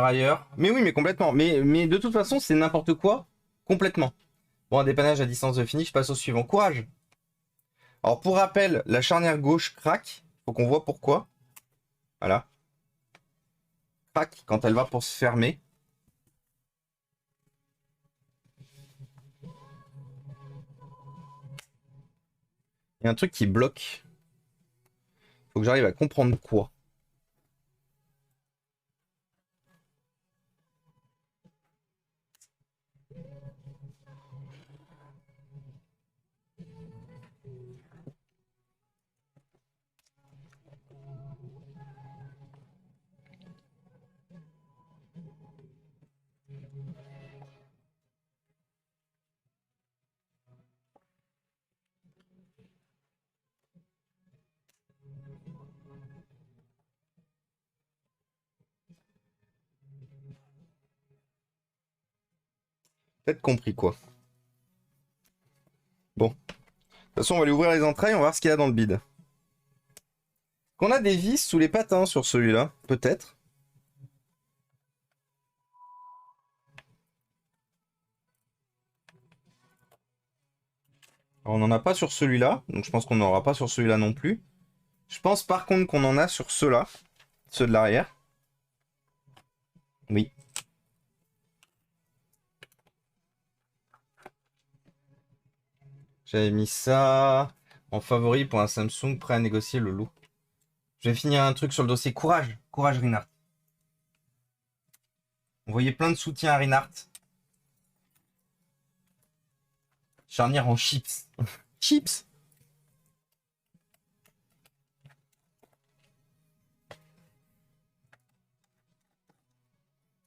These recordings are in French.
ailleurs. Mais oui, mais complètement. Mais de toute façon, c'est n'importe quoi. Complètement. Bon, un dépannage à distance de fini, je passe au suivant. Courage. Alors, pour rappel, la charnière gauche craque. Faut qu'on voit pourquoi. Voilà. Craque quand elle va pour se fermer. Il y a un truc qui bloque. Faut que j'arrive à comprendre quoi. Peut-être compris quoi. Bon. De toute façon, on va aller ouvrir les entrailles, on va voir ce qu'il y a dans le bide. Qu'on a des vis sous les patins sur celui-là, peut-être. On n'en a pas sur celui-là, donc je pense qu'on n'en aura pas sur celui-là non plus. Je pense par contre qu'on en a sur ceux-là, ceux de l'arrière. Oui. J'avais mis ça en favori pour un Samsung prêt à négocier le lot. Je vais finir un truc sur le dossier. Courage, courage Rinart. On voyait plein de soutien à Rinart. Charnière en chips. Chips.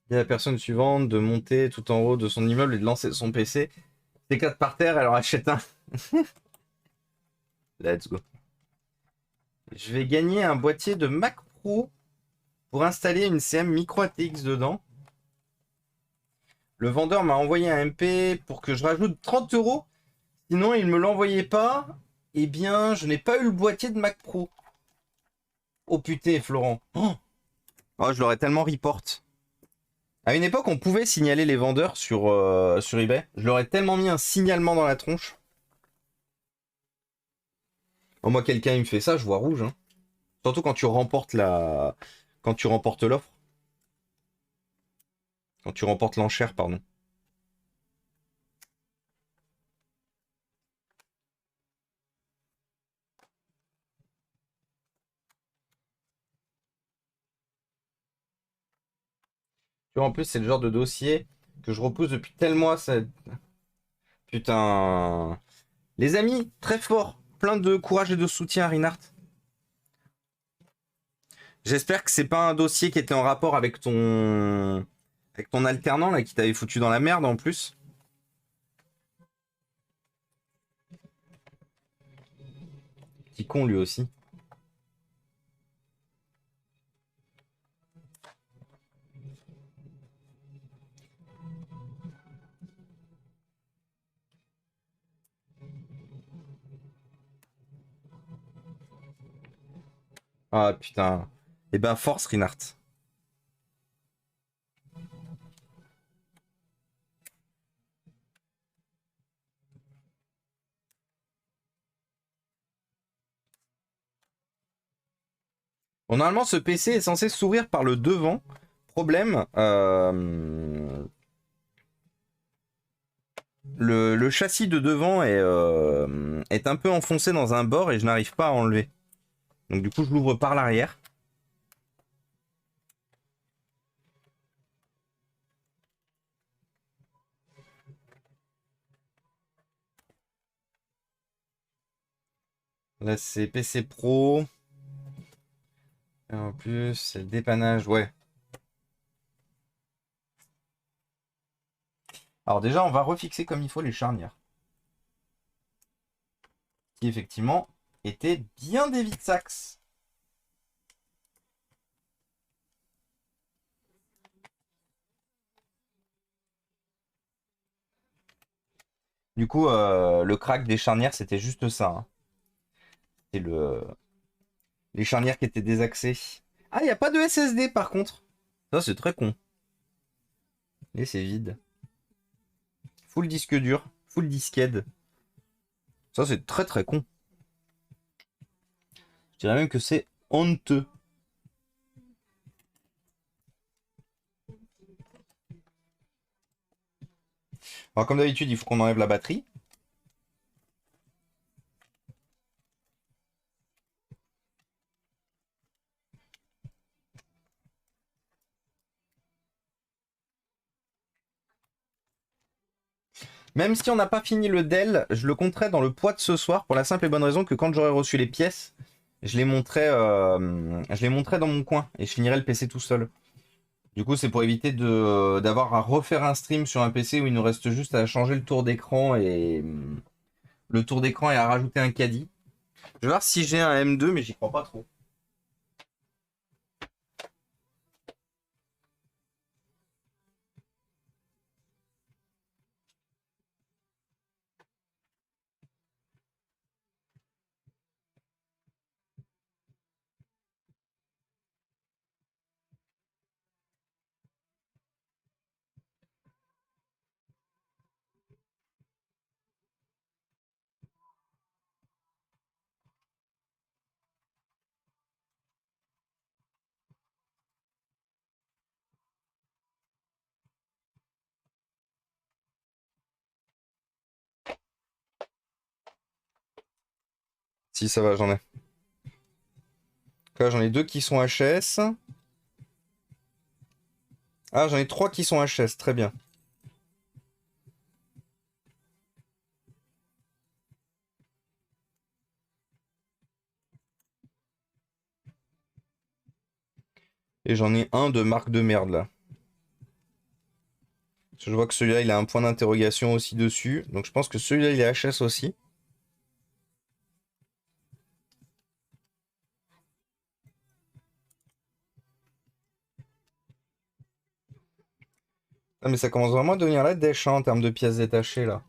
Il y a la personne suivante de monter tout en haut de son immeuble et de lancer son PC. C4 par terre, alors achète un. Let's go. Je vais gagner un boîtier de Mac Pro pour installer une CM micro ATX dedans. Le vendeur m'a envoyé un MP pour que je rajoute 30 €. Sinon, il ne me l'envoyait pas. Eh bien, je n'ai pas eu le boîtier de Mac Pro. Oh putain, Florent. Oh, je l'aurais tellement report. À une époque, on pouvait signaler les vendeurs sur eBay. Je leur ai tellement mis un signalement dans la tronche. Oh, moi, quelqu'un il me fait ça, je vois rouge. Hein. Surtout quand tu remportes quand tu remportes l'offre. Quand tu remportes l'enchère, pardon. Tu vois, en plus, c'est le genre de dossier que je repousse depuis tel mois. Ça... Putain. Les amis, très fort. Plein de courage et de soutien à Rinart. J'espère que c'est pas un dossier qui était en rapport avec ton alternant là qui t'avait foutu dans la merde en plus. Petit con lui aussi. Ah putain. Eh ben force Rinart. Bon, normalement ce PC est censé s'ouvrir par le devant. Problème, le châssis de devant est un peu enfoncé dans un bord et je n'arrive pas à enlever. Donc du coup je l'ouvre par l'arrière. Là c'est PC Pro. Et en plus c'est le dépannage, ouais. Alors déjà on va refixer comme il faut les charnières. Qui effectivement étaient bien des vides sax. Du coup, le crack des charnières, c'était juste ça. Hein. C'est les charnières qui étaient désaxées. Ah, il n'y a pas de SSD par contre. Ça, c'est très con. Et c'est vide. Full disque dur, full disquette. Ça, c'est très très con. Je dirais même que c'est honteux. Alors, comme d'habitude, il faut qu'on enlève la batterie. Même si on n'a pas fini le Dell, je le compterai dans le poids de ce soir pour la simple et bonne raison que quand j'aurai reçu les pièces, je les montrerai dans mon coin et je finirai le PC tout seul. Du coup, c'est pour éviter d'avoir à refaire un stream sur un PC où il nous reste juste à changer le tour d'écran et à rajouter un caddie. Je vais voir si j'ai un M2, mais j'y crois pas trop. Si, ça va, j'en ai. Là, j'en ai deux qui sont HS. Ah, j'en ai trois qui sont HS, très bien. Et j'en ai un de marque de merde là. Je vois que celui-là, il a un point d'interrogation aussi dessus. Donc je pense que celui-là, il est HS aussi. Ah, mais ça commence vraiment à devenir la dèche hein, en termes de pièces détachées là.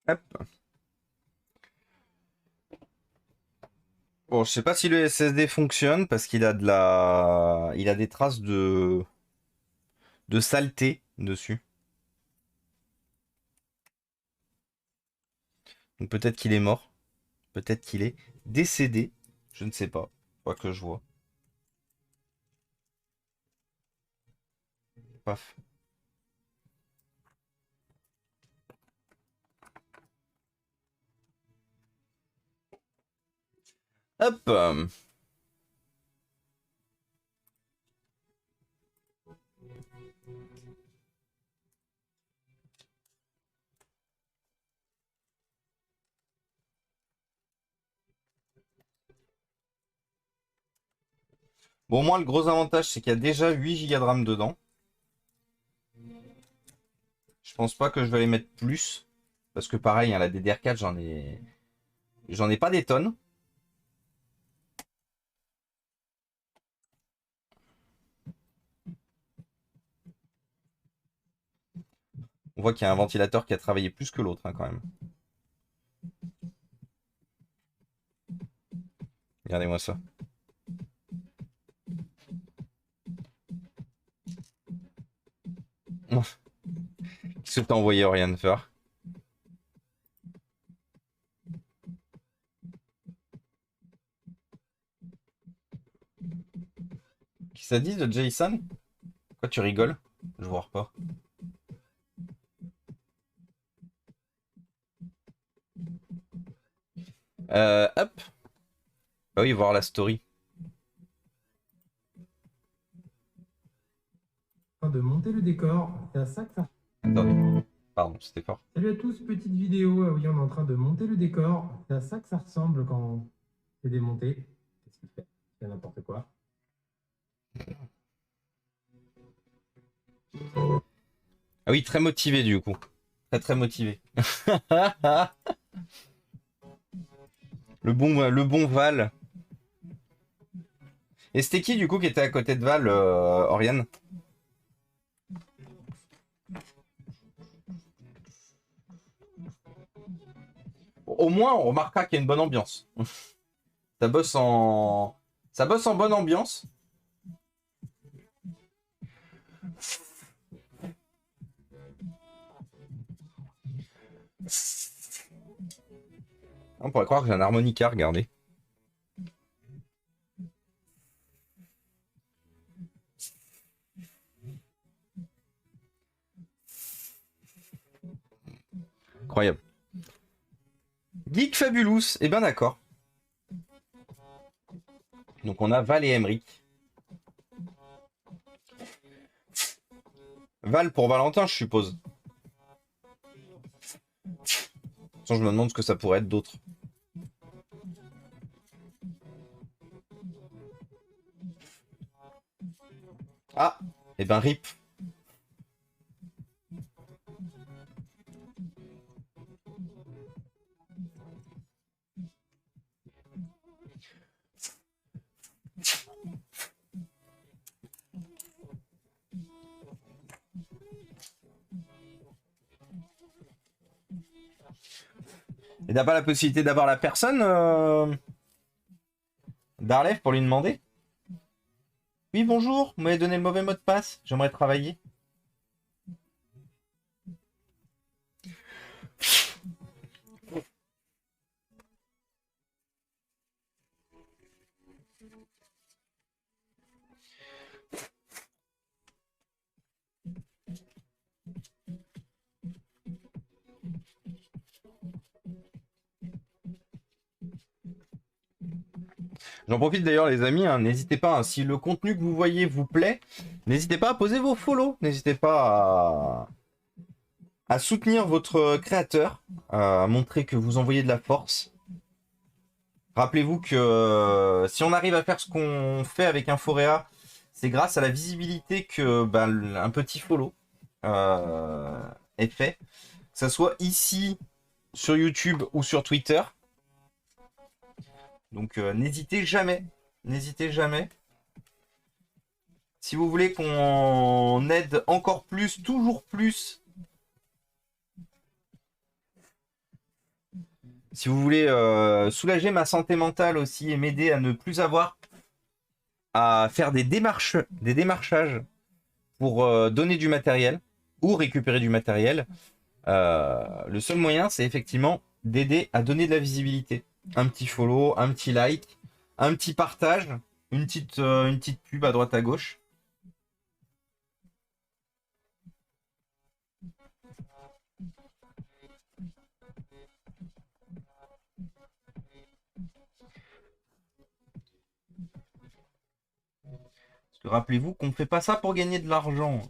Hop. Bon, je sais pas si le SSD fonctionne parce qu'il a il a des traces de saleté dessus. Donc peut-être qu'il est mort. Peut-être qu'il est décédé. Je ne sais pas. Pas que je vois. Paf. Hop. Bon, moi, le gros avantage, c'est qu'il y a déjà 8 Go de RAM dedans. Je pense pas que je vais les mettre plus. Parce que pareil, hein, la DDR4, j'en ai pas des tonnes. On voit qu'il y a un ventilateur qui a travaillé plus que l'autre, hein, quand même. Regardez-moi ça. Qu'est-ce que t'as envoyé Oriane faire? que ça dit de Jason? Pourquoi tu rigoles? Je vois pas. Hop. Ah oui, voir la story. De monter le décor, c'est à ça que ça... Attendez. Pardon, c'était fort. Salut à tous, petite vidéo, oui, on est en train de monter le décor, c'est à ça que ça ressemble quand c'est démonté. Qu'est-ce qu'il fait? Il fait n'importe quoi. Ah oui, très motivé du coup. Très très motivé. le bon Val. Et c'était qui du coup qui était à côté de Val, Oriane? Au moins, on remarquera qu'il y a une bonne ambiance. Ça bosse en bonne ambiance. On pourrait croire que j'ai un harmonica, regardez. Incroyable. Geek Fabulous, eh ben d'accord. Donc on a Val et Emric. Val pour Valentin, je suppose. Sinon, je me demande ce que ça pourrait être d'autre. Ah, eh ben RIP. Et t'as pas la possibilité d'avoir la personne d'Arlef pour lui demander? Oui, bonjour, vous m'avez donné le mauvais mot de passe, j'aimerais travailler. J'en profite d'ailleurs les amis, hein, n'hésitez pas, hein, si le contenu que vous voyez vous plaît, n'hésitez pas à poser vos follow, n'hésitez pas à soutenir votre créateur, à montrer que vous envoyez de la force. Rappelez-vous que si on arrive à faire ce qu'on fait avec Inforéa, c'est grâce à la visibilité que un petit follow est fait. Que ça soit ici, sur YouTube ou sur Twitter. Donc n'hésitez jamais. N'hésitez jamais. Si vous voulez qu'on aide encore plus, toujours plus. Si vous voulez soulager ma santé mentale aussi et m'aider à ne plus avoir à faire des démarchages pour donner du matériel ou récupérer du matériel, le seul moyen, c'est effectivement d'aider à donner de la visibilité. Un petit follow, un petit like, un petit partage, une petite pub à droite à gauche. Parce que rappelez-vous qu'on ne fait pas ça pour gagner de l'argent.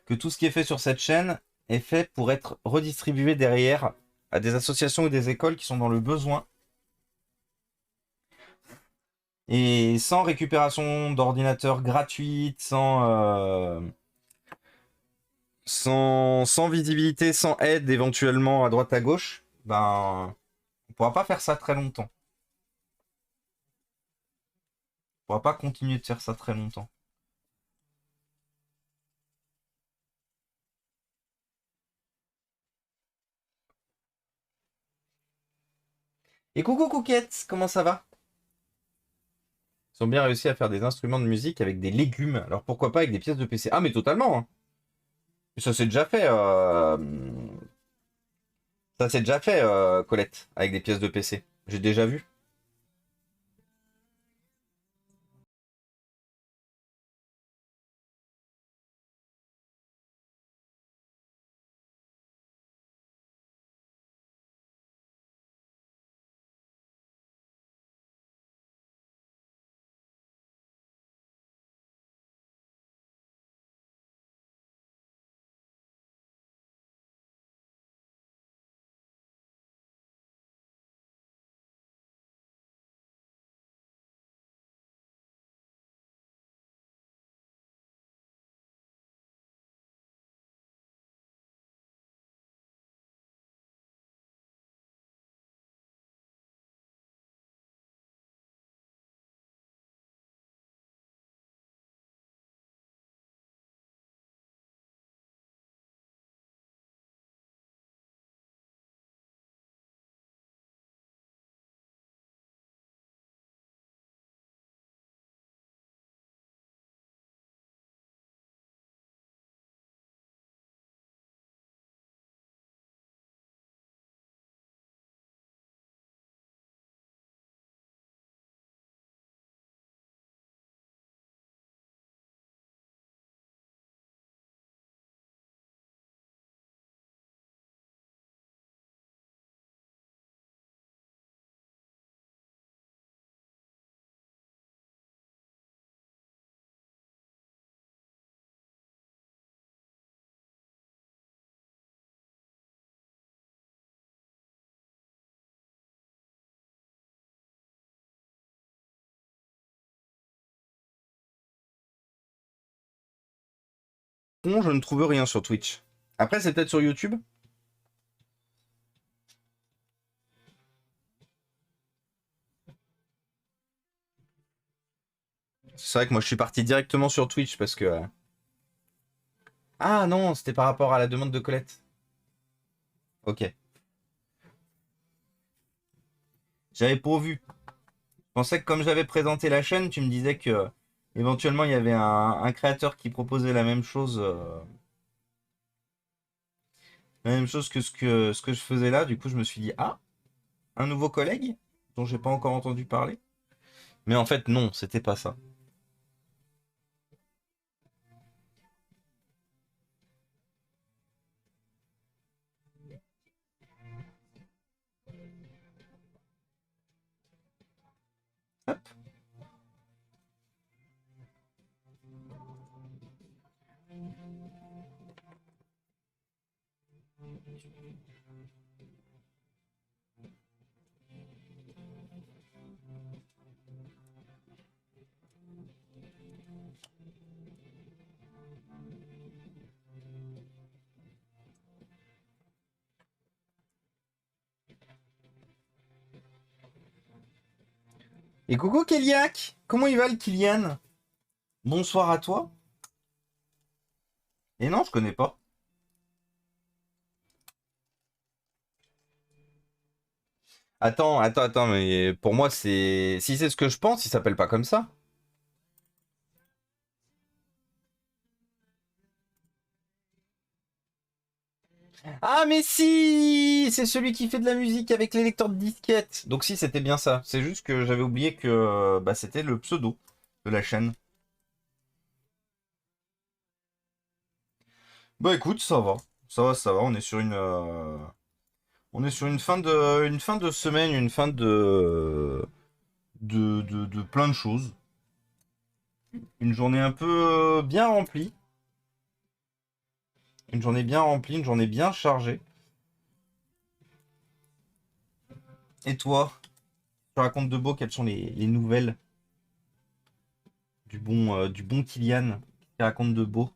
Que tout ce qui est fait sur cette chaîne est fait pour être redistribué derrière à des associations ou des écoles qui sont dans le besoin. Et sans récupération d'ordinateurs gratuite, sans visibilité, sans aide éventuellement à droite à gauche, on pourra pas faire ça très longtemps. On pourra pas continuer de faire ça très longtemps. Et coucou Couquette, comment ça va? Ils ont bien réussi à faire des instruments de musique avec des légumes. Alors pourquoi pas avec des pièces de PC? Ah mais totalement, hein. Ça s'est déjà fait. Ça s'est déjà fait, Colette, avec des pièces de PC. J'ai déjà vu. con, je ne trouve rien sur Twitch. Après, c'est peut-être sur YouTube. C'est vrai que moi, je suis parti directement sur Twitch parce que... Ah non, c'était par rapport à la demande de Colette. Ok. J'avais pourvu. Je pensais que comme j'avais présenté la chaîne, tu me disais que éventuellement il y avait un créateur qui proposait la même chose que ce que je faisais là. Du coup, je me suis dit, ah, un nouveau collègue dont j'ai pas encore entendu parler. Mais en fait, non, c'était pas ça. Hop. Et coucou Kéliac, comment il va le Kylian? Bonsoir à toi. Et non, je connais pas. Attends, mais pour moi, c'est... Si c'est ce que je pense, il s'appelle pas comme ça. Ah, mais si! C'est celui qui fait de la musique avec les lecteurs de disquettes. Donc si, c'était bien ça. C'est juste que j'avais oublié que bah, c'était le pseudo de la chaîne. Bah écoute, ça va. Ça va. On est sur une fin de semaine, une fin de plein de choses. Une journée un peu bien remplie. Une journée bien remplie, une journée bien chargée. Et toi, tu racontes de beau, quelles sont les nouvelles du bon Kylian qui raconte de beau?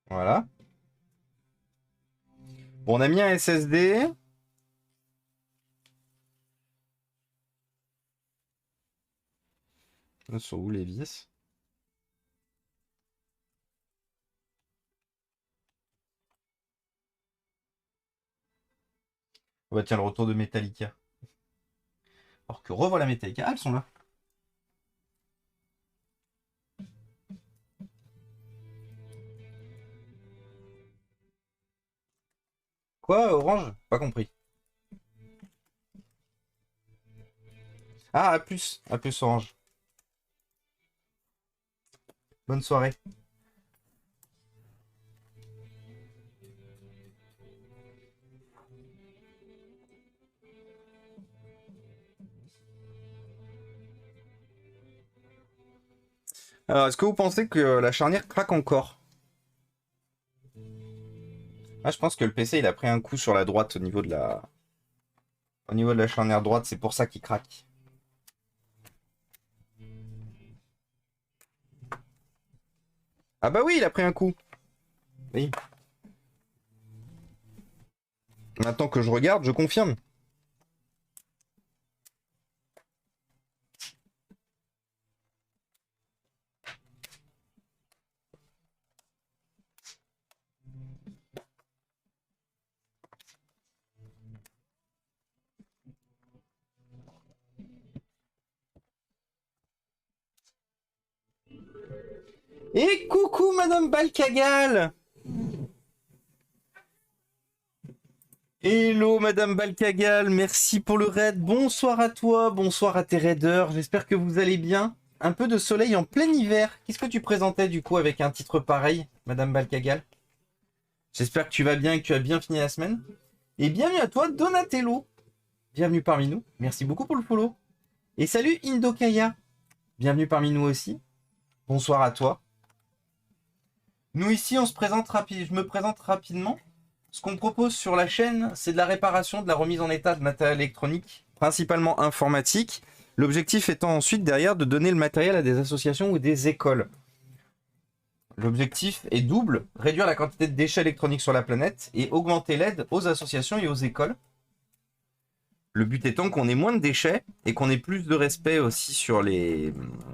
Voilà. Bon, on a mis un SSD. Elles sont où les vis? Oh bah tiens, le retour de Metallica. Alors que revoilà Metallica. Ah, elles sont là. Quoi, Orange? Pas compris. Ah, à plus Orange. Bonne soirée. Alors, est-ce que vous pensez que la charnière craque encore? Ah, je pense que le PC, il a pris un coup sur la droite au niveau de la charnière droite, c'est pour ça qu'il craque. Ah bah oui, il a pris un coup. Oui. Maintenant que je regarde, je confirme. Et coucou Madame Balcagal. Hello Madame Balcagal, merci pour le raid. Bonsoir à toi, bonsoir à tes raiders. J'espère que vous allez bien. Un peu de soleil en plein hiver. Qu'est-ce que tu présentais du coup avec un titre pareil, Madame Balcagal? J'espère que tu vas bien et que tu as bien fini la semaine. Et bienvenue à toi Donatello. bienvenue parmi nous. Merci beaucoup pour le follow. Et salut Indokaya, bienvenue parmi nous aussi. Bonsoir à toi. Nous ici, on se présente je me présente rapidement. Ce qu'on propose sur la chaîne, c'est de la réparation, de la remise en état de matériel électronique, principalement informatique. L'objectif étant ensuite derrière de donner le matériel à des associations ou des écoles. L'objectif est double, réduire la quantité de déchets électroniques sur la planète et augmenter l'aide aux associations et aux écoles. Le but étant qu'on ait moins de déchets et qu'on ait plus de respect aussi sur les...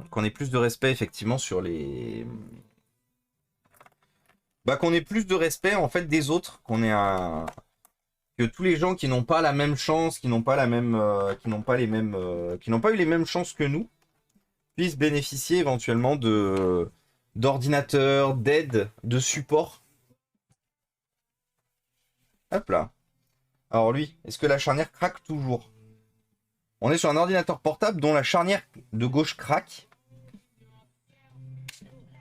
Qu'on ait plus de respect effectivement sur les... qu'on ait plus de respect en fait des autres, qu'on ait un... que tous les gens qui n'ont pas la même chance, qui n'ont pas la même, qui n'ont pas eu les mêmes chances que nous, puissent bénéficier éventuellement d'ordinateurs, d'aide, de support. Hop là. Alors lui, est-ce que la charnière craque toujours? On est sur un ordinateur portable dont la charnière de gauche craque.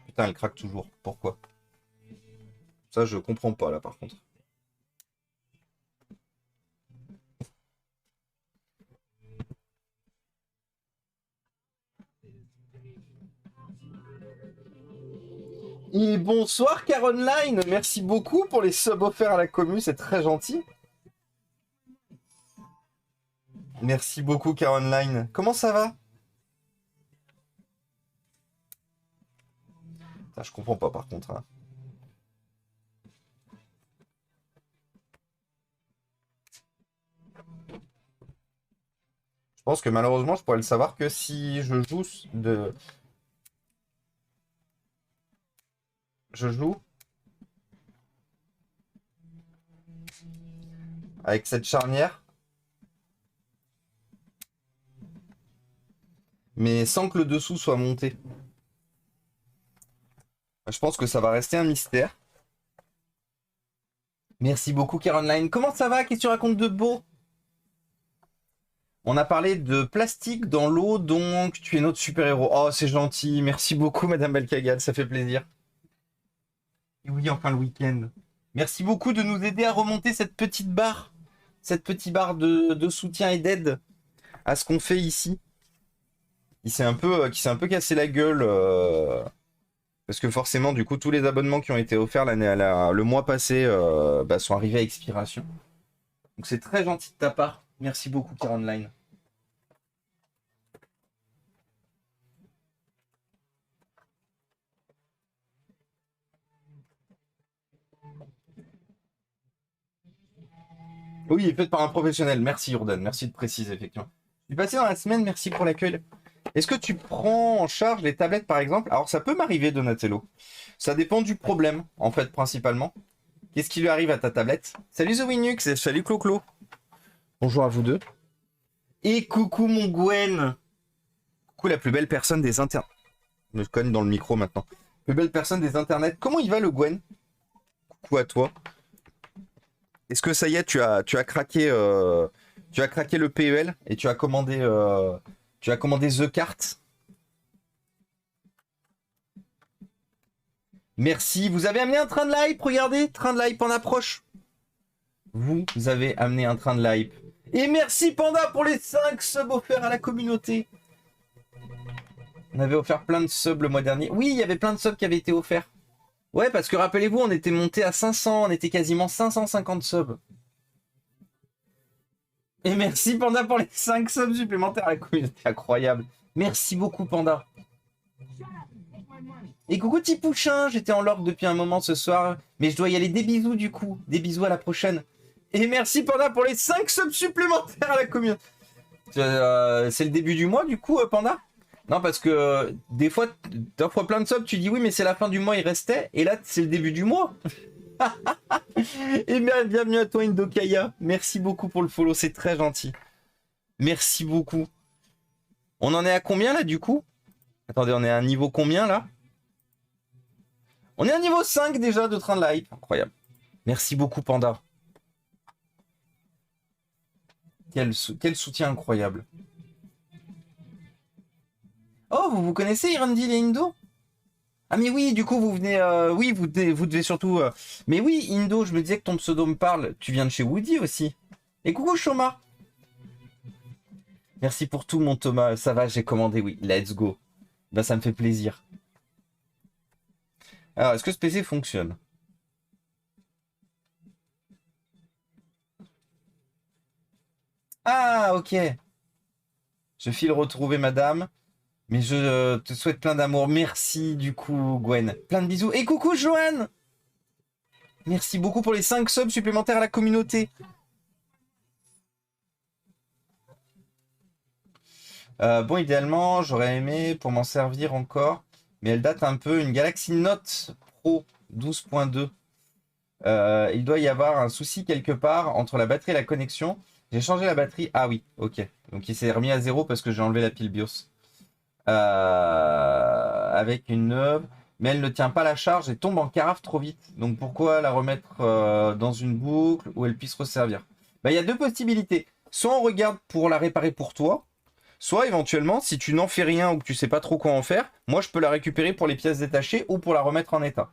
Putain, elle craque toujours. Pourquoi? Ça, je comprends pas là par contre. Et bonsoir Caroline, merci beaucoup pour les subs offerts à la commu, c'est très gentil. Merci beaucoup Caroline. Comment ça va? Ça, je comprends pas par contre. Hein. Je pense que malheureusement, je pourrais le savoir que si je joue de... Je joue avec cette charnière, mais sans que le dessous soit monté. Je pense que ça va rester un mystère. Merci beaucoup Caroline. Comment ça va? Qu'est-ce que tu racontes de beau? On a parlé de plastique dans l'eau, donc tu es notre super-héros. Oh, c'est gentil. Merci beaucoup Madame Belkagal, ça fait plaisir. Et oui, enfin le week-end. Merci beaucoup de nous aider à remonter cette petite barre de soutien et d'aide à ce qu'on fait ici. Qui s'est un peu cassé la gueule. Parce que forcément, du coup, tous les abonnements qui ont été offerts le mois passé sont arrivés à expiration. Donc c'est très gentil de ta part. Merci beaucoup, Caroline. Oui, il est fait par un professionnel. Merci, Jordan. Merci de préciser, effectivement. Je suis passé dans la semaine. Merci pour l'accueil. Est-ce que tu prends en charge les tablettes, par exemple? Alors, ça peut m'arriver, Donatello. Ça dépend du problème, en fait, principalement. Qu'est-ce qui lui arrive à ta tablette? Salut The Winux et salut Clo-Clo. Bonjour à vous deux. Et coucou mon Gwen. Coucou la plus belle personne des internets. Je me cogne dans le micro maintenant. Plus belle personne des internets. Comment il va le Gwen? Coucou à toi. Est-ce que ça y est, tu as craqué le PEL et tu as commandé The Cart? Merci. Vous avez amené un train de l'hype, regardez, train de l'hype en approche. Vous avez amené un train de l'hype. Et merci Panda pour les 5 subs offerts à la communauté. On avait offert plein de subs le mois dernier. Oui, il y avait plein de subs qui avaient été offerts. Ouais, parce que rappelez-vous, on était monté à 500, on était quasiment 550 subs. Et merci Panda pour les 5 subs supplémentaires à la communauté, incroyable. Merci beaucoup Panda. Et coucou Tipouchin, j'étais en lurk depuis un moment ce soir, mais je dois y aller, des bisous du coup, des bisous à la prochaine. Et merci Panda pour les 5 subs supplémentaires à la communauté. C'est le début du mois du coup Panda? Non, parce que des fois, t'offres plein de subs, tu dis oui, mais c'est la fin du mois, il restait. Et là, c'est le début du mois. Et bien, bienvenue à toi, Indokaya. Merci beaucoup pour le follow, c'est très gentil. Merci beaucoup. On en est à combien, là, du coup? Attendez, on est à un niveau combien, là? On est à niveau 5, déjà, de train de la hype. Incroyable. Merci beaucoup, Panda. Quel soutien incroyable. Oh, vous connaissez Irundil et Indo? Ah mais oui, du coup vous venez... oui, vous devez surtout... Mais oui, Indo, je me disais que ton pseudo me parle. Tu viens de chez Woody aussi. Et coucou Shoma. Merci pour tout, mon Thomas. Ça va, j'ai commandé, oui. Let's go. Bah, ça me fait plaisir. Alors, est-ce que ce PC fonctionne? Ah, ok. Je file retrouver madame. Mais je te souhaite plein d'amour. Merci, du coup, Gwen. Plein de bisous. Et coucou, Joanne! Merci beaucoup pour les 5 subs supplémentaires à la communauté. Bon, idéalement, j'aurais aimé pour m'en servir encore. Mais elle date un peu. Une Galaxy Note Pro 12.2. Il doit y avoir un souci quelque part entre la batterie et la connexion. J'ai changé la batterie. Ah oui, ok. Donc il s'est remis à zéro parce que j'ai enlevé la pile BIOS. Avec une neuve. Mais elle ne tient pas la charge et tombe en carafe trop vite. Donc pourquoi la remettre dans une boucle où elle puisse resservir? Bah, il y a deux possibilités. Soit on regarde pour la réparer pour toi. Soit éventuellement, si tu n'en fais rien ou que tu sais pas trop quoi en faire, moi je peux la récupérer pour les pièces détachées ou pour la remettre en état.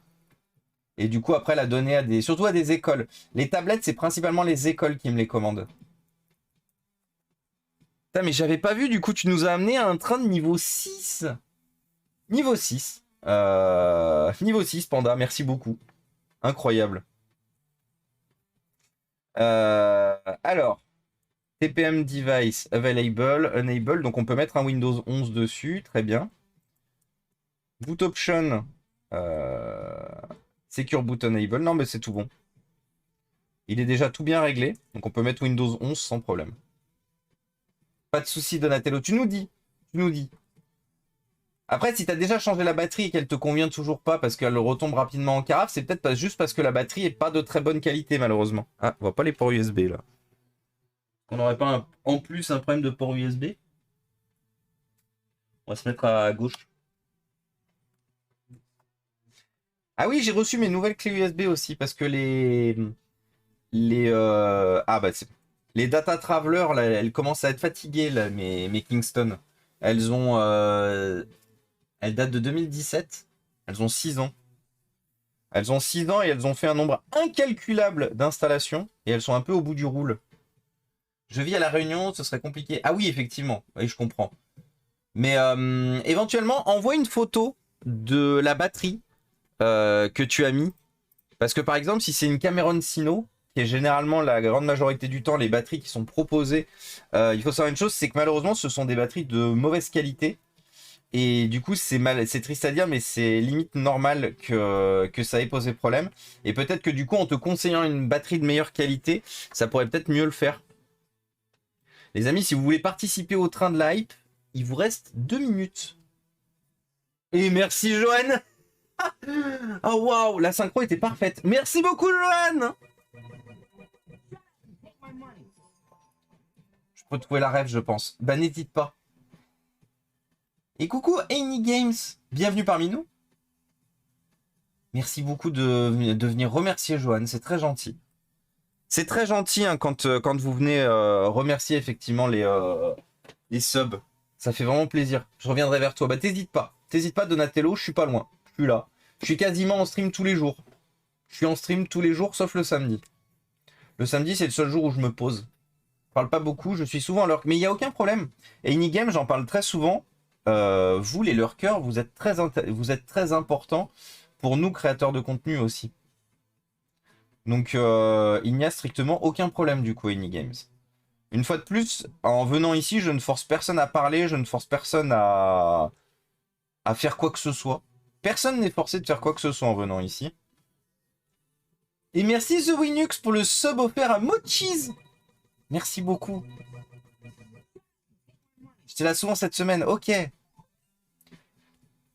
Et du coup, après, la donner à des, surtout à des écoles. Les tablettes, c'est principalement les écoles qui me les commandent. Putain, mais j'avais pas vu, du coup, tu nous as amené à un train de niveau 6. Niveau 6. Niveau 6, Panda, merci beaucoup. Incroyable. Alors, TPM device available, enable. Donc, on peut mettre un Windows 11 dessus. Très bien. Boot option. Secure boot enable. Non, mais c'est tout bon. Il est déjà tout bien réglé. Donc, on peut mettre Windows 11 sans problème. Pas de souci, Donatello. Tu nous dis. Tu nous dis. Après, si t'as déjà changé la batterie et qu'elle te convient toujours pas parce qu'elle retombe rapidement en carafe, c'est peut-être pas juste parce que la batterie est pas de très bonne qualité, malheureusement. Ah, on voit pas les ports USB là. On n'aurait pas en plus un problème de port USB? On va se mettre à gauche. Ah oui, j'ai reçu mes nouvelles clés USB aussi parce que les data travelers là, elles commencent à être fatiguées là, mes Kingston. Elles ont elles datent de 2017. Elles ont 6 ans. Elles ont 6 ans et elles ont fait un nombre incalculable d'installations et elles sont un peu au bout du roule. Je vis à La Réunion, ce serait compliqué. Ah oui, effectivement, oui, je comprends. Mais éventuellement, envoie une photo de la batterie que tu as mis. Parce que par exemple, si c'est une Cameron Sino, qui est généralement la grande majorité du temps les batteries qui sont proposées, il faut savoir une chose, c'est que malheureusement, ce sont des batteries de mauvaise qualité. Et du coup, c'est triste à dire, mais c'est limite normal que ça ait posé problème. Et peut-être que du coup, en te conseillant une batterie de meilleure qualité, ça pourrait peut-être mieux le faire. Les amis, si vous voulez participer au train de la hype, il vous reste 2 minutes. Et merci Joanne. Oh waouh, la synchro était parfaite. Merci beaucoup Joanne. Je peux trouver la rêve, je pense. Bah n'hésite pas. Et coucou Amy Games, bienvenue parmi nous. Merci beaucoup de venir remercier Joanne, c'est très gentil. C'est très gentil hein, quand vous venez remercier effectivement les subs. Ça fait vraiment plaisir. Je reviendrai vers toi. Bah t'hésites pas. T'hésites pas Donatello, je suis pas loin. Je suis là. Je suis quasiment en stream tous les jours. Je suis en stream tous les jours sauf le samedi. Le samedi c'est le seul jour où je me pose. Je parle pas beaucoup, je suis souvent à l'heure. Mais il n'y a aucun problème. Et Inigame, j'en parle très souvent. Vous les lurkers, vous êtes très importants pour nous créateurs de contenu aussi. Donc il n'y a strictement aucun problème du coup Inigames. Une fois de plus, en venant ici, je ne force personne à parler, je ne force personne à faire quoi que ce soit. Personne n'est forcé de faire quoi que ce soit en venant ici. Et merci The Winux pour le sub offert à Mochiz. Merci beaucoup. J'étais là souvent cette semaine, ok.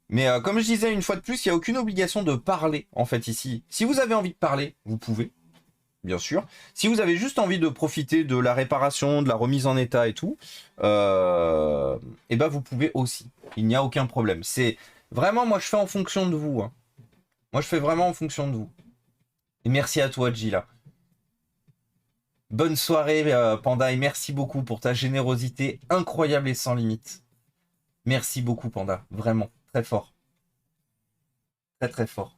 Mais comme je disais une fois de plus, il n'y a aucune obligation de parler en fait ici. Si vous avez envie de parler, vous pouvez. Bien sûr. Si vous avez juste envie de profiter de la réparation, de la remise en état et tout, et ben vous pouvez aussi. Il n'y a aucun problème. C'est vraiment, moi je fais en fonction de vous. Hein. Moi je fais vraiment en fonction de vous. Et merci à toi, Gila. Bonne soirée, Panda, et merci beaucoup pour ta générosité incroyable et sans limite. Merci beaucoup, Panda. Vraiment, très fort. Très très fort.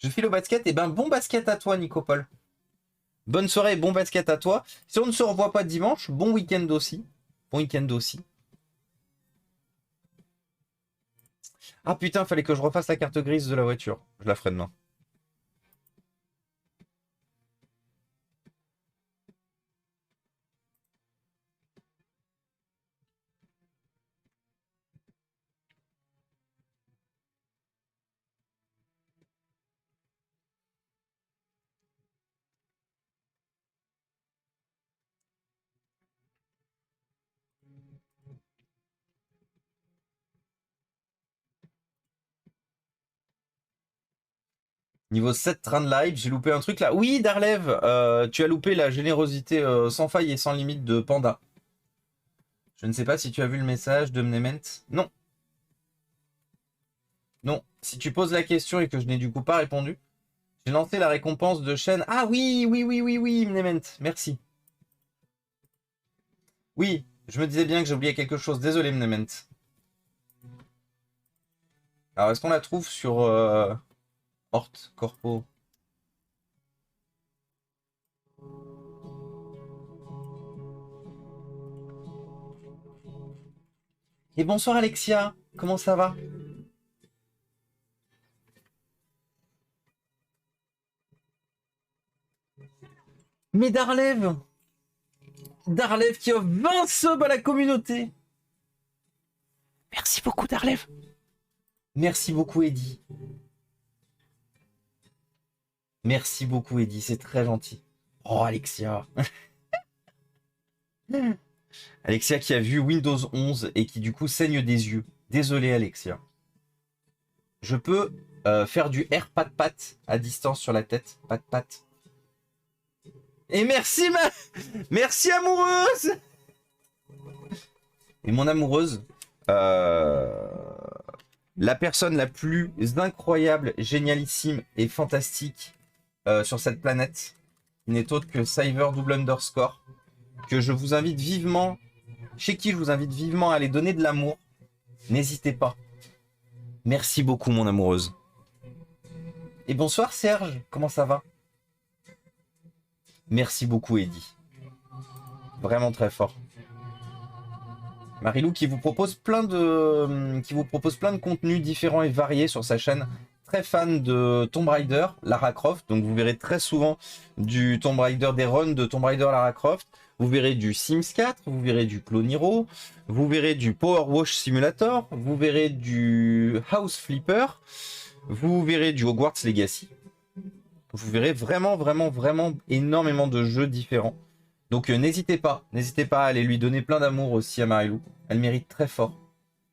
Je file au basket. Et ben, bon basket à toi, Nicopole. Bonne soirée et bon basket à toi. Si on ne se revoit pas dimanche, bon week-end aussi. Bon week-end aussi. Ah putain, fallait que je refasse la carte grise de la voiture. Je la ferai demain. Niveau 7 train de live, j'ai loupé un truc là. Oui, Darlev, tu as loupé la générosité sans faille et sans limite de Panda. Je ne sais pas si tu as vu le message de Mnement. Non. Non. Si tu poses la question et que je n'ai du coup pas répondu, j'ai lancé la récompense de chaîne. Ah oui, oui, oui, oui, oui, Mnement. Merci. Oui, je me disais bien que j'ai oublié quelque chose. Désolé, Mnement. Alors, est-ce qu'on la trouve sur Hort Corpo? Et bonsoir Alexia, comment ça va? Mais Darlev qui offre 20 subs à la communauté. Merci beaucoup Darlev. Merci beaucoup Eddy. Merci beaucoup Eddy, c'est très gentil. Oh Alexia. Alexia qui a vu Windows 11 et qui du coup saigne des yeux. Désolé Alexia. Je peux faire du air pat-pat à distance sur la tête. Pat-pat. Et merci Merci amoureuse. Et mon amoureuse, la personne la plus incroyable, génialissime et fantastique sur cette planète, qui n'est autre que Cyber double underscore, que je vous invite vivement, chez qui je vous invite vivement à aller donner de l'amour. N'hésitez pas. Merci beaucoup mon amoureuse. Et bonsoir Serge, comment ça va? Merci beaucoup Eddy. Vraiment très fort. Marilou qui vous propose plein de contenus différents et variés sur sa chaîne. Très fan de Tomb Raider, Lara Croft. Donc vous verrez très souvent du Tomb Raider, des runs de Tomb Raider Lara Croft. Vous verrez du Sims 4, vous verrez du Clone Hero, vous verrez du Power Wash Simulator, vous verrez du House Flipper, vous verrez du Hogwarts Legacy. Vous verrez vraiment énormément de jeux différents. Donc n'hésitez pas à aller lui donner plein d'amour aussi à Marilou. Elle mérite très fort.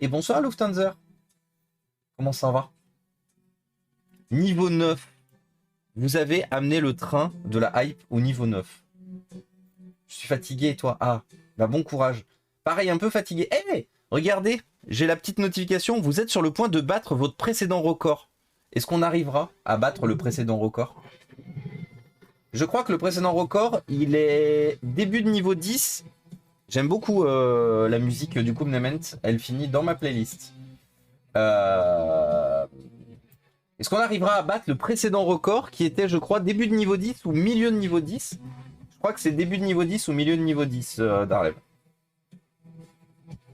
Et bonsoir Lufthansa. Comment ça va? Niveau 9. Vous avez amené le train de la hype au niveau 9. Je suis fatigué et toi? Ah, bah bon courage. Pareil, un peu fatigué. Hey, regardez, j'ai la petite notification. Vous êtes sur le point de battre votre précédent record. Est-ce qu'on arrivera à battre le précédent record? Je crois que le précédent record, il est début de niveau 10. J'aime beaucoup la musique du coup Mnement. Elle finit dans ma playlist. Est-ce qu'on arrivera à battre le précédent record qui était, je crois, début de niveau 10 ou milieu de niveau 10? Je crois que c'est début de niveau 10 ou milieu de niveau 10, Darlev.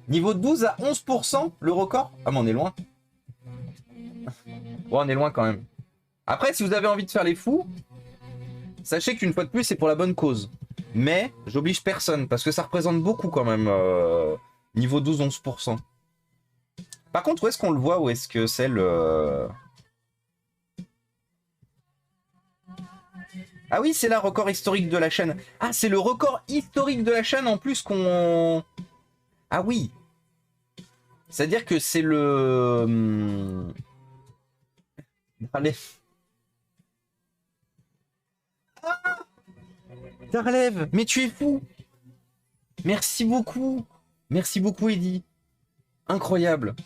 Niveau 12 à 11% le record? Ah mais on est loin. Bon, on est loin quand même. Après, si vous avez envie de faire les fous, sachez qu'une fois de plus, c'est pour la bonne cause. Mais j'oblige personne, parce que ça représente beaucoup quand même, niveau 12-11%. Par contre, où est-ce qu'on le voit? Où est-ce que c'est le... Ah oui, c'est là, record historique de la chaîne. Ah, c'est le record historique de la chaîne en plus qu'on... Ah oui. C'est-à-dire que c'est le... Allez. Darlev, mais tu es fou. Merci beaucoup. Merci beaucoup, Eddy. Incroyable.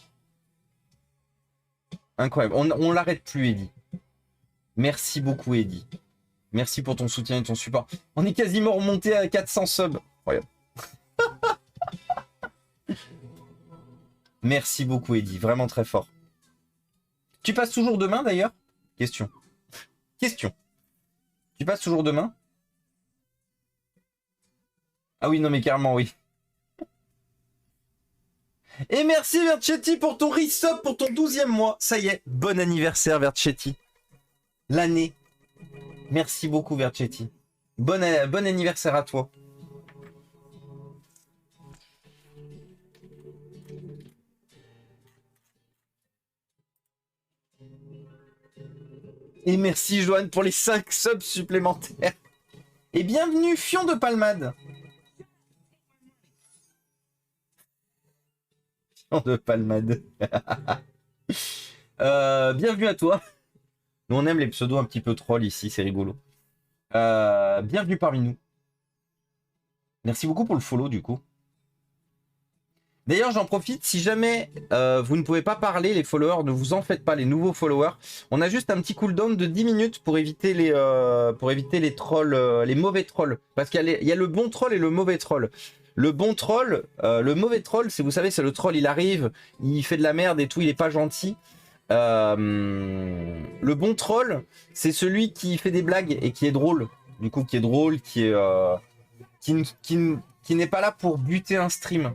Incroyable. On l'arrête plus, Eddy. Merci beaucoup, Eddy. Merci pour ton soutien et ton support. On est quasiment remonté à 400 subs. Incroyable. Merci beaucoup, Eddy. Vraiment très fort. Tu passes toujours demain, d'ailleurs? Question. Question. Tu passes toujours demain? Ah oui, non mais carrément oui. Et merci Vercetti pour ton resub pour ton 12e mois. Ça y est, bon anniversaire Vercetti. L'année. Merci beaucoup Vercetti. Bon anniversaire à toi. Et merci Joanne pour les 5 subs supplémentaires. Et bienvenue Fion de Palmade. Fion de Palmade. Bienvenue à toi. Nous on aime les pseudos un petit peu troll ici, c'est rigolo. Bienvenue parmi nous. Merci beaucoup pour le follow du coup. D'ailleurs, j'en profite, si jamais vous ne pouvez pas parler, les followers, ne vous en faites pas, les nouveaux followers. On a juste un petit cooldown de 10 minutes pour éviter les trolls, les mauvais trolls. Parce qu'il y a le bon troll et le mauvais troll. Le bon troll, le mauvais troll, c'est, vous savez, c'est le troll, il arrive, il fait de la merde et tout, il est pas gentil. Le bon troll, c'est celui qui fait des blagues et qui est drôle. Du coup, qui est drôle, qui n'est pas là pour buter un stream.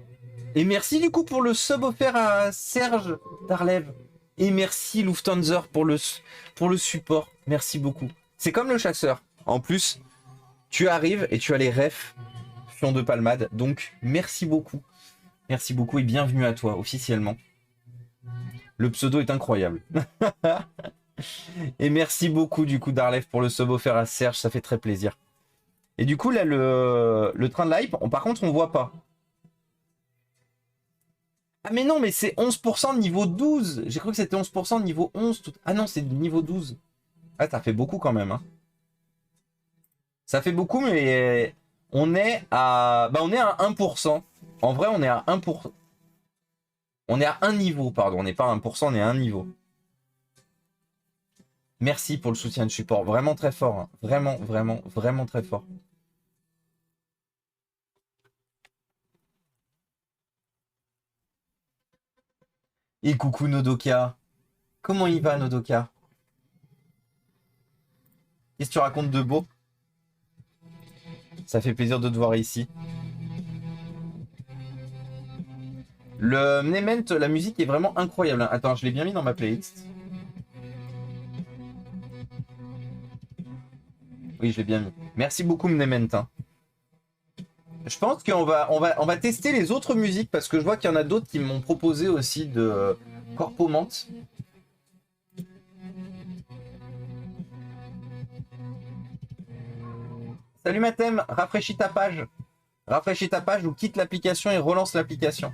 Et merci du coup pour le sub offert à Serge Darlev. Et merci Lufthansa pour le support. Merci beaucoup. C'est comme le chasseur. En plus, tu arrives et tu as les refs Fion de Palmade. Donc, merci beaucoup. Merci beaucoup et bienvenue à toi officiellement. Le pseudo est incroyable. Et merci beaucoup du coup Darlev pour le sub offert à Serge. Ça fait très plaisir. Et du coup, là, le train de la hype, par contre, on voit pas. Ah mais non, mais c'est 11% niveau 12. J'ai cru que c'était 11% niveau 11. Tout... Ah non, c'est niveau 12. Ah, ça fait beaucoup quand même. Hein. Ça fait beaucoup, mais on est à... Bah, on est à 1%. En vrai, on est à 1%. On est à un niveau, pardon. On n'est pas à 1%, on est à un niveau. Merci pour le soutien de support. Vraiment très fort. Hein. Vraiment, vraiment, vraiment très fort. Et coucou Nodoka. Comment il va Nodoka? Qu'est-ce que tu racontes de beau? Ça fait plaisir de te voir ici. Le Mnement, la musique est vraiment incroyable. Attends, je l'ai bien mis dans ma playlist. Oui, je l'ai bien mis. Merci beaucoup Mnement. Hein. Je pense qu'on va tester les autres musiques parce que je vois qu'il y en a d'autres qui m'ont proposé aussi de Corpomante. Salut Mathem, rafraîchis ta page. Rafraîchis ta page ou quitte l'application et relance l'application.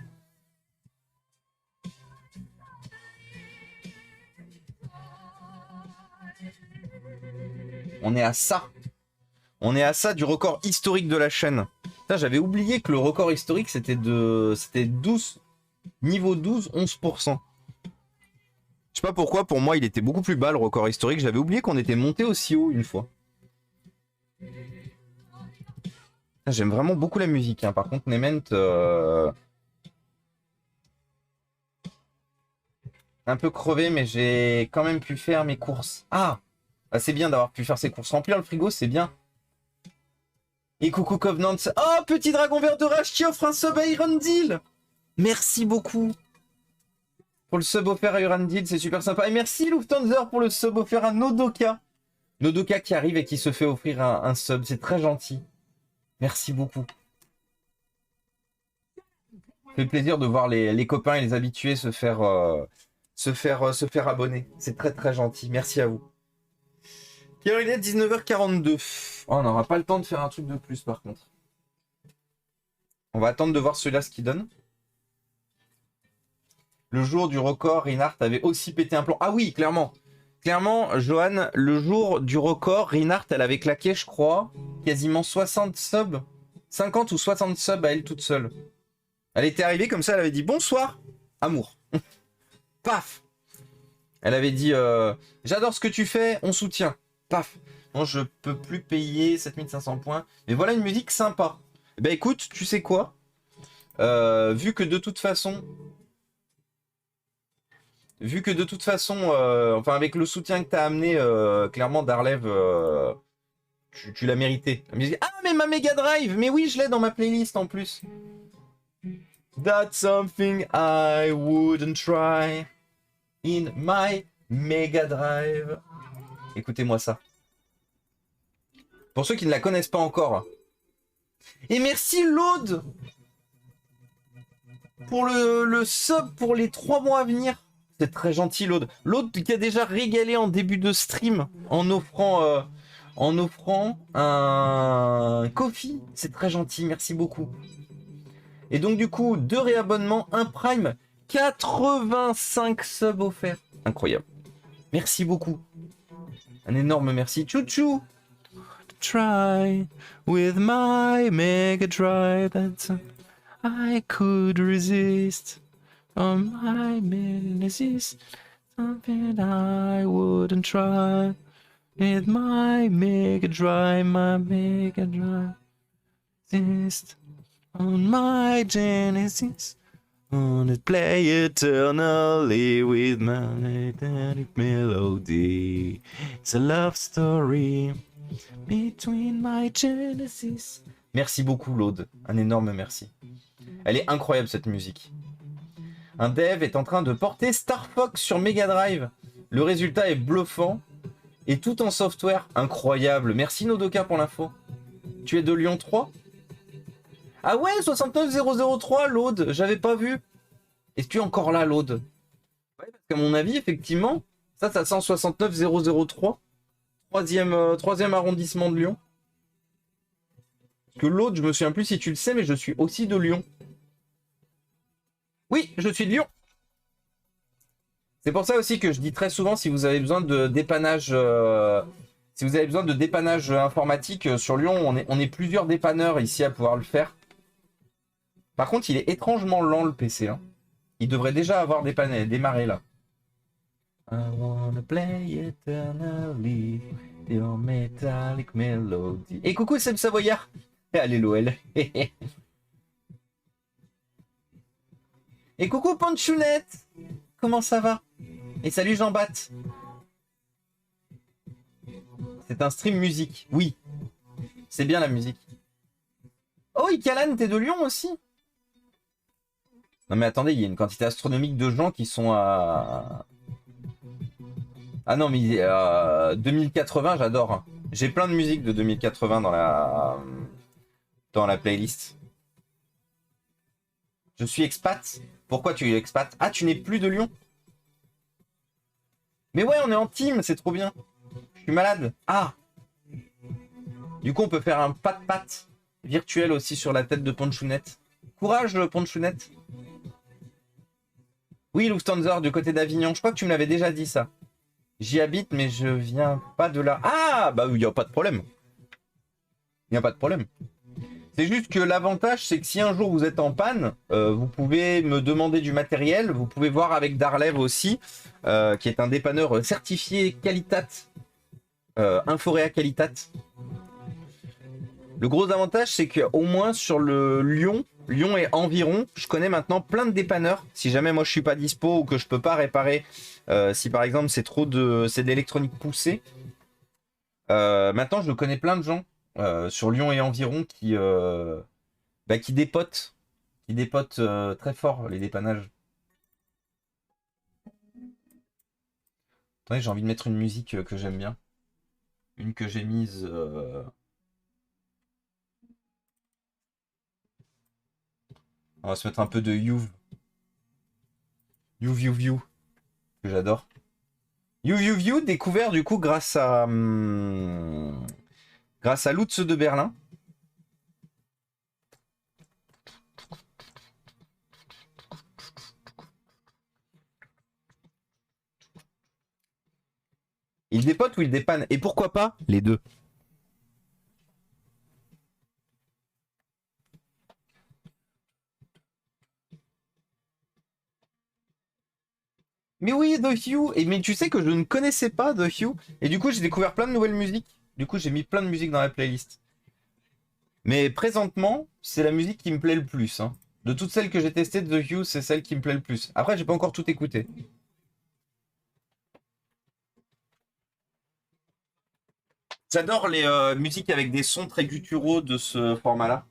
On est à ça. On est à ça du record historique de la chaîne. J'avais oublié que le record historique c'était 12. Niveau 12, 11%. Je sais pas pourquoi, pour moi il était beaucoup plus bas le record historique. J'avais oublié qu'on était monté aussi haut une fois. J'aime vraiment beaucoup la musique. Hein. Par contre, Mnement... un peu crevé, mais j'ai quand même pu faire mes courses. Ah, bah, c'est bien d'avoir pu faire ses courses. Remplir le frigo, c'est bien. Et coucou Covenant. Oh, petit dragon vert de rage qui offre un sub à Irondil. Merci beaucoup pour le sub offert à Irondil, c'est super sympa. Et merci Lufthansa pour le sub offert à Nodoka. Nodoka qui arrive et qui se fait offrir un sub, c'est très gentil. Merci beaucoup. Ça fait plaisir de voir les copains et les habitués se faire abonner. C'est très très gentil. Merci à vous. Quelle heure il est? 19h42. Oh, on n'aura pas le temps de faire un truc de plus par contre. On va attendre de voir celui-là ce qu'il donne. Le jour du record, Reinhardt avait aussi pété un plomb. Ah oui, clairement. Clairement, Johan, le jour du record, Reinhardt, elle avait claqué, je crois, quasiment 60 subs. 50 ou 60 subs à elle toute seule. Elle était arrivée comme ça, elle avait dit bonsoir, amour. Paf. Elle avait dit j'adore ce que tu fais, on soutient. Paf. Bon, je peux plus payer 7500 points. Mais voilà une musique sympa. Bah écoute, tu sais quoi vu que de toute façon vu que de toute façon, enfin avec le soutien que t'as amené, clairement Darlev, tu l'as mérité. La musique- Ah mais ma Mega Drive, mais oui je l'ai dans ma playlist en plus. That's something I wouldn't try in my Mega Drive. Écoutez-moi ça. Pour ceux qui ne la connaissent pas encore. Et merci Laude pour le sub pour les 3 mois à venir. C'est très gentil Laude. Laude qui a déjà régalé en début de stream en offrant un coffee. C'est très gentil, merci beaucoup. Et donc du coup, 2 réabonnements, un Prime, 85 subs offerts. Incroyable. Merci beaucoup. Un énorme merci. Chouchou. Try with my Mega Drive that I could resist on my Nemesis. Something I wouldn't try with my Mega Drive, resist on my Genesis. Wanna play eternally with my eternal melody. It's a love story between my Genesis. Merci beaucoup, Laude. Un énorme merci. Elle est incroyable, cette musique. Un dev est en train de porter Star Fox sur Mega Drive. Le résultat est bluffant. Et tout en software. Incroyable. Merci, Nodoka, pour l'info. Tu es de Lyon 3 ? Ah ouais, 69003, Laude, j'avais pas vu. Est-ce que tu es encore là, Laude? Ouais, parce qu'à mon avis, effectivement, ça 69003, troisième arrondissement de Lyon. Parce que Laude, je me souviens plus si tu le sais, mais je suis aussi de Lyon. Oui, je suis de Lyon. C'est pour ça aussi que je dis très souvent, si vous avez besoin de dépannage... si vous avez besoin de dépannage informatique sur Lyon, on est plusieurs dépanneurs ici à pouvoir le faire. Par contre, il est étrangement lent le PC. Hein. Il devrait déjà avoir démarré là. I wanna play eternally your metallic melody. Et coucou Seb Savoyard. Allez l'OL. Et coucou Panchounette. Comment ça va? Et salut Jean-Bat. C'est un stream musique. Oui. C'est bien la musique. Oh Ikalan, t'es de Lyon aussi? Non mais attendez, il y a une quantité astronomique de gens qui sont à... Ah non mais 2080 j'adore. Hein. J'ai plein de musiques de 2080 dans la playlist. Je suis expat. Pourquoi tu es expat? Ah tu n'es plus de Lyon? Mais ouais on est en team, c'est trop bien. Je suis malade. Ah. Du coup on peut faire un pat-pat virtuel aussi sur la tête de Ponchounette. Courage Ponchounette. Oui, Lufthansa, du côté d'Avignon. Je crois que tu me l'avais déjà dit, ça. J'y habite, mais je viens pas de là. Ah, bah, il n'y a pas de problème. Il n'y a pas de problème. C'est juste que l'avantage, c'est que si un jour vous êtes en panne, vous pouvez me demander du matériel. Vous pouvez voir avec Darlev aussi, qui est un dépanneur certifié Qualitat. Inforéa Qualitat. Le gros avantage, c'est qu'au moins sur le Lyon et environ, je connais maintenant plein de dépanneurs. Si jamais moi je suis pas dispo ou que je peux pas réparer, si par exemple c'est de l'électronique poussée. Maintenant je connais plein de gens sur Lyon et environ qui dépotent, très fort les dépannages. Attendez, j'ai envie de mettre une musique que j'aime bien, une que j'ai mise. On va se mettre un peu de You, que j'adore. You, découvert du coup grâce à Lutz de Berlin. Il dépote ou il dépanne? Et pourquoi pas les deux? Mais oui, The Hue. Mais tu sais que je ne connaissais pas The Hue. Et du coup, j'ai découvert plein de nouvelles musiques. Du coup, j'ai mis plein de musiques dans la playlist. Mais présentement, c'est la musique qui me plaît le plus. Hein. De toutes celles que j'ai testées de The Hue, c'est celle qui me plaît le plus. Après, j'ai pas encore tout écouté. J'adore les musiques avec des sons très gutturaux de ce format-là.